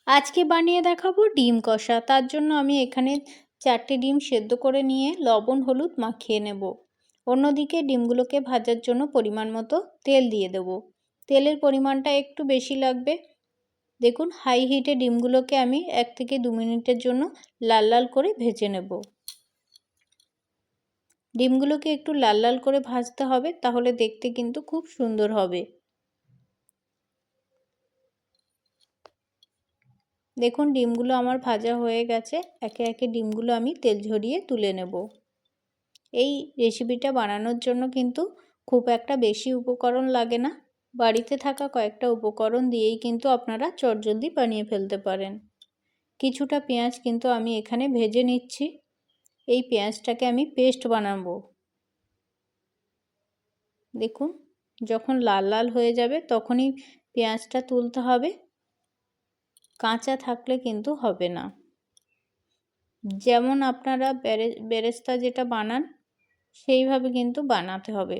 আজকে বানিয়ে দেখাবো ডিম কষা। তার জন্য আমি এখানে 4টে ডিম সেদ্ধ করে নিয়ে লবণ হলুদ মাখিয়ে নেব। অন্যদিকে ডিমগুলোকে ভাজার জন্য পরিমাণ মতো তেল দিয়ে দেব। তেলের পরিমাণটা একটু বেশি লাগবে। দেখুন হাই হিটে ডিমগুলোকে আমি 1 থেকে 2 মিনিটের জন্য লাল লাল করে ভেজে নেব। ডিমগুলোকে একটু লাল লাল করে ভাজতে হবে, তাহলে দেখতে কিন্তু খুব সুন্দর হবে। দেখুন ডিমগুলো আমার ভাজা হয়ে গেছে। একে একে ডিমগুলো আমি তেল ঝরিয়ে তুলে নেব। এই রেসিপিটা বানানোর জন্য কিন্তু খুব একটা বেশি উপকরণ লাগে না। বাড়িতে থাকা কয়েকটা উপকরণ দিয়েই কিন্তু আপনারা চটজলদি বানিয়ে ফেলতে পারেন। কিছুটা পেঁয়াজ কিন্তু আমি এখানে ভেজে নিচ্ছি। এই পেঁয়াজটাকে আমি পেস্ট বানাবো। দেখুন যখন লাল লাল হয়ে যাবে তখনই পেঁয়াজটা তুলতে হবে, কাঁচা থাকলে কিন্তু হবে না। যেমন আপনারা বেরেস্তা যেটা বানান সেইভাবে কিন্তু বানাতে হবে।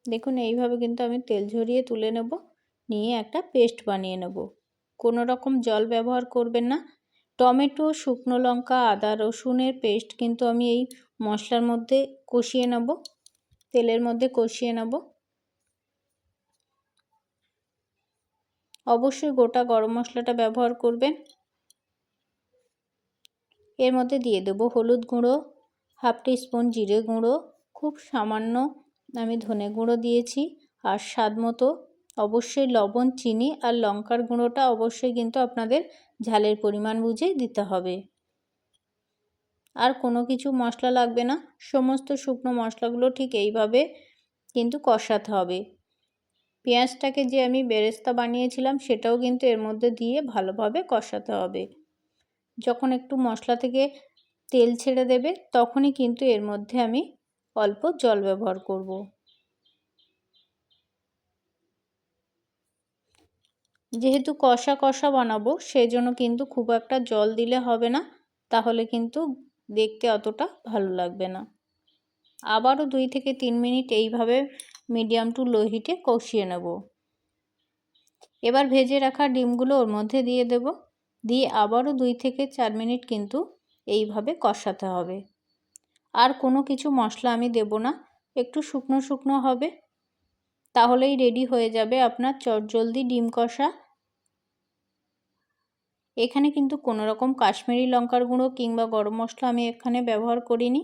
দেখুন এইভাবে কিন্তু আমি তেল ঝরিয়ে তুলে নেব, নিয়ে একটা পেস্ট বানিয়ে নেব। কোনো রকম জল ব্যবহার করবেন না। টমেটো, শুকনো লঙ্কা, আদা রসুনের পেস্ট কিন্তু আমি এই মশলার মধ্যে কষিয়ে নেব, তেলের মধ্যে কষিয়ে নেব। অবশ্যই গোটা গরম মশলাটা ব্যবহার করবেন। এর মধ্যে দিয়ে দেব হলুদ গুঁড়ো, হাফ টিস্পুন জিরে গুঁড়ো, খুব সামান্য আমি ধনে গুঁড়ো দিয়েছি, আর স্বাদ মতো অবশ্যই লবণ, চিনি আর লঙ্কার গুঁড়োটা অবশ্যই কিন্তু আপনাদের ঝালের পরিমাণ বুঝে দিতে হবে। আর কোনো কিছু মশলা লাগবে না। সমস্ত শুকনো মশলাগুলো ঠিক এইভাবে কিন্তু কষাতে হবে। পেঁয়াজটাকে যে আমি বেরেস্তা বানিয়েছিলাম সেটাও কিন্তু এর মধ্যে দিয়ে ভালোভাবে কষাতে হবে। যখন একটু মশলা থেকে তেল ছেড়ে দেবে তখনই কিন্তু এর মধ্যে আমি অল্প জল ব্যবহার করব। যেহেতু কষা কষা বানাবো সেই জন্য কিন্তু খুব একটা জল দিলে হবে না, তাহলে কিন্তু দেখতে অতটা ভালো লাগবে না। আবারও 2 থেকে 3 মিনিট এইভাবে মিডিয়াম টু লো হিটে কষিয়ে নেব। এবার ভেজে রাখা ডিমগুলো ওর মধ্যে দিয়ে দেব, দিয়ে আবারও 2 থেকে 4 মিনিট কিন্তু এইভাবে কষাতে হবে। আর কোনো কিছু মশলা আমি দেব না, একটু শুকনো শুকনো হবে, তাহলেই রেডি হয়ে যাবে আপনার চটজলদি ডিম কষা। এখানে কিন্তু কোনো রকম কাশ্মীরি লঙ্কার গুঁড়ো কিংবা গরম মশলা আমি এখানে ব্যবহার করিনি।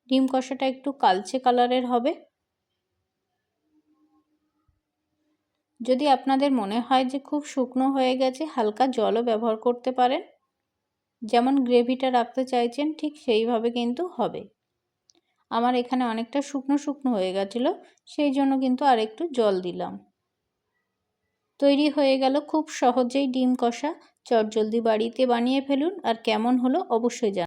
ডিম কষাটা একটু কালচে কালারের হবে। যদি আপনাদের মনে হয় যে খুব শুকনো হয়ে গেছে, হালকা জলও ব্যবহার করতে পারেন। যেমন গ্রেভিটা রাখতে চাইছেন ঠিক সেইভাবে কিন্তু হবে। আমার এখানে অনেকটা শুকনো শুকনো হয়ে গেছিলো, সেই জন্য কিন্তু আর একটু জল দিলাম। তৈরি হয়ে গেল খুব সহজেই ডিম কষা। চটজলদি বাড়িতে বানিয়ে ফেলুন, আর কেমন হলো অবশ্যই জানাবেন।